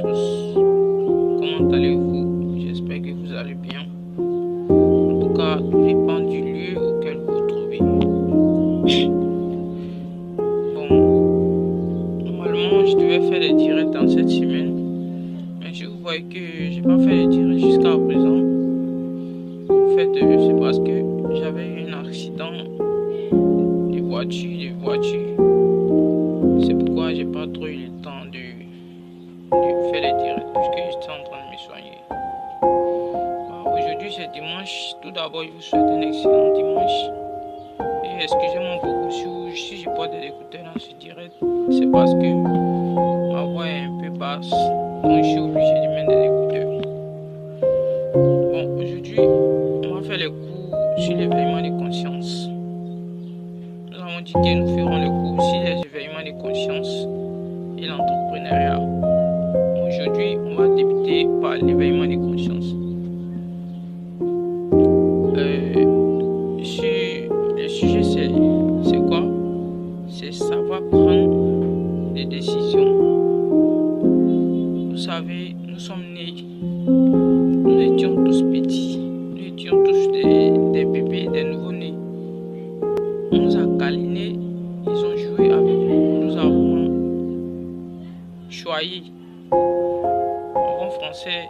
tous, comment allez-vous? J'espère que vous allez bien. En tout cas, tout dépend du lieu auquel vous vous trouvez. Bon, normalement, je devais faire des directs dans cette semaine, mais je vous vois que j'ai pas fait de direct jusqu'à présent. En fait, c'est parce que j'avais eu un accident de voiture. C'est pourquoi j'ai pas trop eu le temps de faire les directs puisque j'étais en train de me soigner. Aujourd'hui c'est dimanche. Tout d'abord, je vous souhaite un excellent dimanche. Et excusez-moi beaucoup si je porte des écouteurs dans ce direct. C'est parce que ma voix est un peu basse, donc je suis obligé de mettre des écouteurs. Bon, aujourd'hui, on va faire les cours sur l'éveillement de conscience. Nous avons dit que nous ferons les cours sur les éveillements de conscience et l'entrepreneuriat. Aujourd'hui, on va débuter par l'éveillement de conscience. Le sujet, c'est quoi? C'est savoir prendre des décisions. Vous savez, nous sommes nés, nous étions tous petits, nous étions tous des bébés, des nouveau-nés. On nous a câlinés, ils ont joué avec nous, nous avons choyé. En bon français,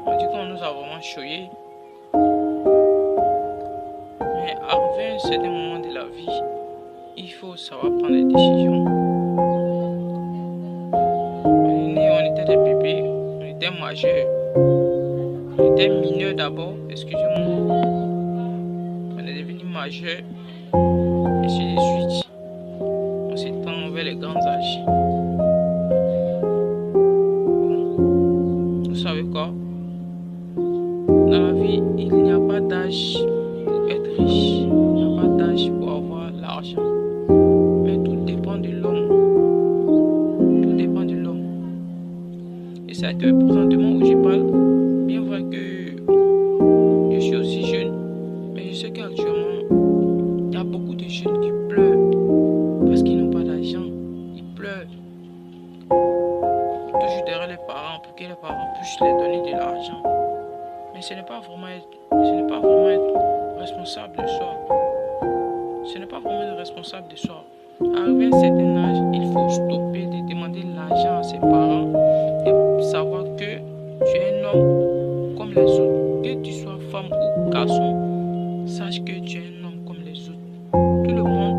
on dit qu'on nous a vraiment choyé. Mais arrivé à un certain moment de la vie, il faut savoir prendre des décisions. On est né, on était des bébés, on était majeurs, on était mineurs d'abord, excusez-moi. On est devenu majeurs, et ainsi de suite. On s'étend vers les grands âges. Vous savez quoi? Dans la vie, il n'y a pas d'âge pour être riche. Il n'y a pas d'âge pour avoir l'argent. Mais tout dépend de l'homme. Tout dépend de l'homme. Et c'est que présentement où je parle, bien vrai que je suis aussi jeune, mais je sais qu'actuellement, il y a beaucoup de jeunes qui pleurent parce qu'ils n'ont pas d'argent. Ils pleurent toujours derrière les parents pour que les parents puissent leur donner de l'argent. Mais ce n'est pas vraiment être responsable de soi. Ce n'est pas vraiment être responsable de soi. Arrivé à un certain âge, il faut stopper de demander l'argent à ses parents et savoir que tu es un homme comme les autres. Que tu sois femme ou garçon, sache que tu es un homme comme les autres. Tout le monde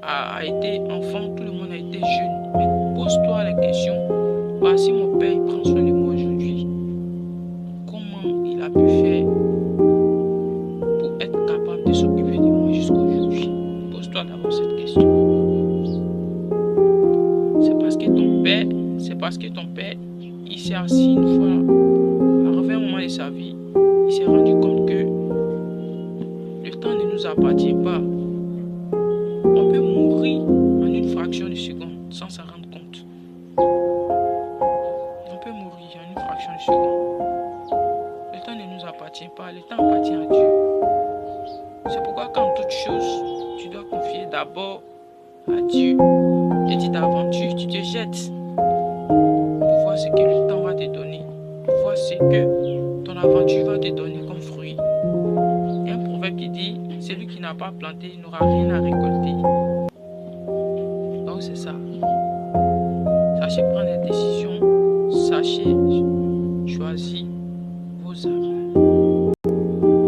a été enfant, tout le monde a été jeune. Mais pose-toi la question, si mon père il prend soin de moi aujourd'hui, comment il a pu faire pour être capable de s'occuper de moi jusqu'à aujourd'hui? Pose-toi d'abord cette question. C'est parce que ton père, il s'est assis une fois, arrivé un moment de sa vie, il s'est rendu compte que le temps ne nous appartient pas. On peut mourir en une fraction de seconde sans s'en rendre compte. On peut mourir en une fraction de seconde. Le temps ne nous appartient pas, le temps appartient à Dieu. C'est pourquoi quand toute chose, tu dois confier d'abord à Dieu. Et tu t'aventures, tu te jettes pour voir ce que le temps va te donner, pour voir ce que ton aventure va te donner comme fruit. Il y a un proverbe qui dit, celui qui n'a pas planté n'aura rien à récolter. Donc c'est ça. Sachez prendre des décisions, sachez choisir vos amis.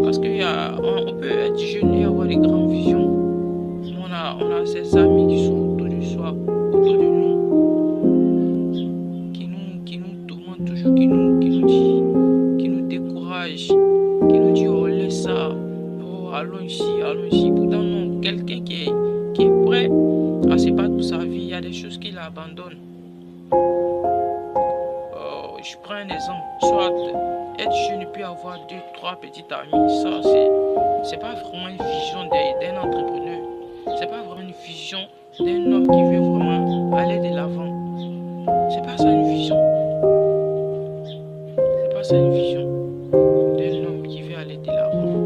Parce qu'on peut être jeune et avoir des grandes visions. On a ces amis qui sont autour de soi, autour de nous, qui nous tourmentent toujours, qui nous découragent, qui nous disent oh laisse ça, oh allons ici. Pourtant non, quelqu'un qui est prêt à se battre pour sa vie, il y a des choses qu'il abandonne. Je prends un exemple, soit être jeune et puis avoir 2-3 petits amis, ça c'est pas vraiment une vision d'un entrepreneur. C'est pas vraiment une vision d'un homme qui veut vraiment aller de l'avant. C'est pas ça une vision. C'est pas ça une vision d'un homme qui veut aller de l'avant.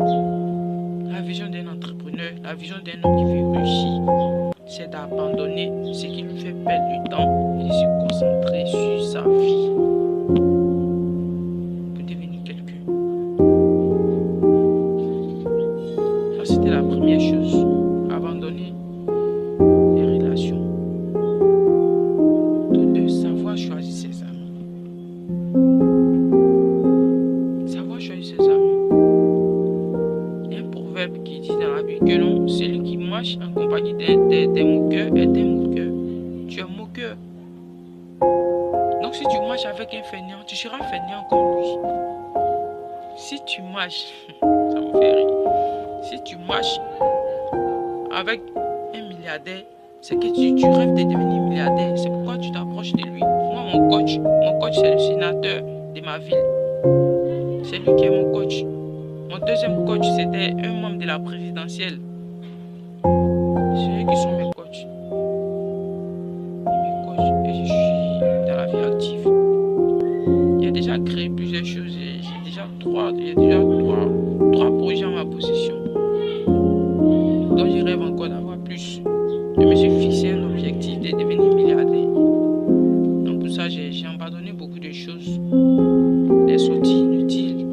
La vision d'un entrepreneur, la vision d'un homme qui veut réussir, c'est d'abandonner ce qui lui fait perdre du temps et de se concentrer sur sa vie pour devenir quelqu'un. Ça, c'était la première chose. Abandonner les relations. De savoir choisir ses amis. Savoir choisir ses amis. Il y a un proverbe qui dit dans la Bible que non, celui qui marche en compagnie des moqueurs est un moqueur. Tu es moqueur. Donc si tu marches avec un fainéant, tu seras fainéant comme lui. Si tu marches, ça me fait rire. Si tu marches avec un milliardaire, c'est que tu rêves de devenir milliardaire. C'est pourquoi tu t'approches de lui. Moi, mon coach c'est le sénateur de ma ville. C'est lui qui est mon coach. Mon deuxième coach, c'était un membre de la présidentielle. C'est eux qui sont mes coachs. Et je suis dans la vie active. Il a déjà créé plusieurs choses. J'ai déjà trois projets en ma possession. Donc je rêve encore d'avoir plus. Je me suis fixé un objectif de devenir milliardaire. Donc pour ça, j'ai abandonné beaucoup de choses. Des sorties inutiles.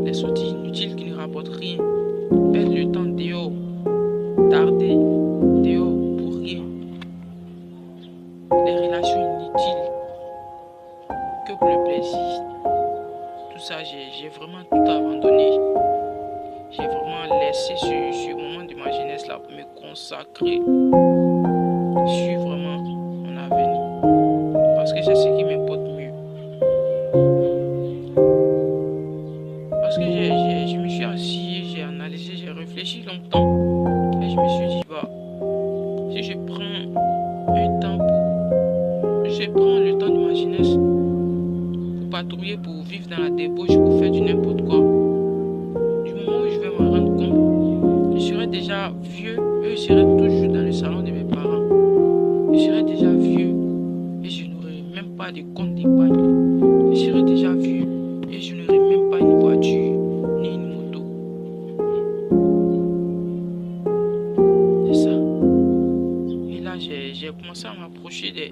Des sorties inutiles qui ne rapportent rien. Perdre le temps dehors. Tarder dehors pour rien. Les relations inutiles. Que pour le plaisir. Tout ça, j'ai vraiment tout abandonné. J'ai vraiment laissé ce moment de ma jeunesse là pour me consacrer sur vraiment mon avenir. Parce que c'est ce qui m'importe mieux. Parce que je me suis assis, j'ai analysé, j'ai réfléchi longtemps. Et je me suis dit, bah, si je prends le temps de ma jeunesse pour patrouiller, pour vivre dans la débauche, pour faire du n'importe quoi, du moment où je vais me rendre compte, je serai déjà vieux et je serai toujours dans le salon de mes parents. Je serai déjà vieux et je n'aurai même pas de compte d'épargne. Je serai déjà vieux et je n'aurai même pas une voiture ni une moto. C'est ça. Et là, j'ai commencé à m'approcher des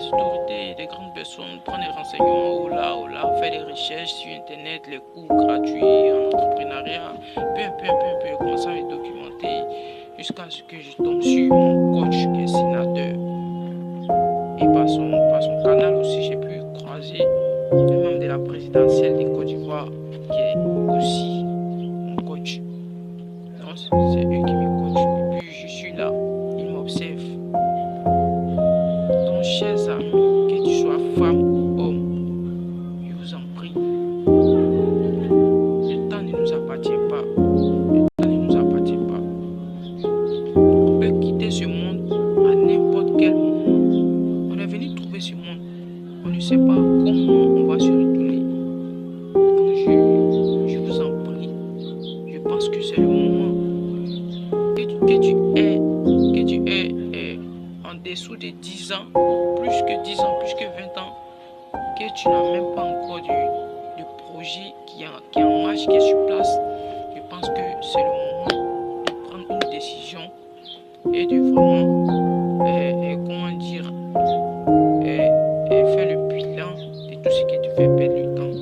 autorités, des grandes personnes, prendre des renseignements là, faire des recherches sur internet, les cours gratuits en entrepreneuriat, peu, commencer à me documenter jusqu'à ce que je tombe sur mon coach qui est sénateur. Et par son canal aussi, j'ai pu croiser le membre de la présidentielle de Côte d'Ivoire qui est aussi mon coach. Donc c'est eux qui me coachent. Et puis je suis là, ils m'observent. Donc chers amis, que tu sois femme ou homme, je vous en prie. Le temps ne nous appartient pas. Le temps ne nous appartient pas. On peut quitter ce monde à n'importe quel moment. On est venu trouver ce monde. On ne sait pas comment on va se retourner. Donc je vous en prie. Je pense que c'est le moment que tu es en dessous de 10 ans, plus que 10 ans, plus que 20 ans, que tu n'as même pas encore de projet qui est en marche, qui est sur place. Je pense que c'est le moment de prendre une décision et de vraiment, faire le bilan de tout ce qui te fait perdre le temps.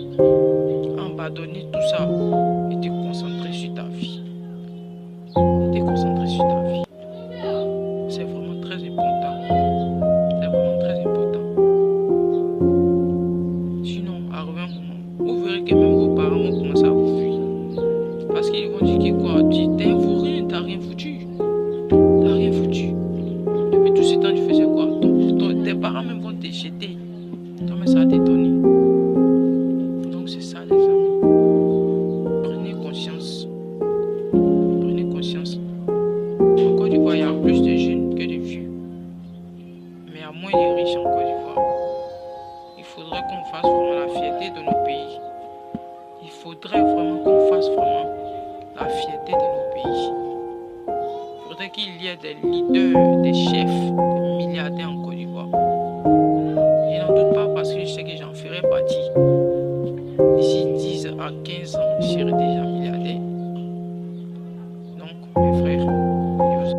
Abandonner tout ça et te concentrer sur ta vie. C'est vraiment très important. Sinon, arrivé un moment, vous verrez que même vos parents vont commencer à vous fuir. Parce qu'ils vont dire que quoi, t'as rien foutu. Depuis tout ce temps, tu faisais quoi? Tes parents même vont te jeter. Toi, mais ça va t'étonner. Donc c'est ça les amis. Prenez conscience. En Côte d'Ivoire, il y a plus de jeunes que de vieux. Mais il y a moins de riches en Côte d'Ivoire. Il faudrait qu'on fasse vraiment la fierté de nos pays. Il faudrait vraiment qu'on fasse vraiment la fierté de nos pays. Il faudrait qu'il y ait des leaders, des chefs, des milliardaires en Côte d'Ivoire. Je n'en doute pas parce que je sais que j'en ferai partie. D'ici 10 à 15 ans, je serai déjà milliardaire.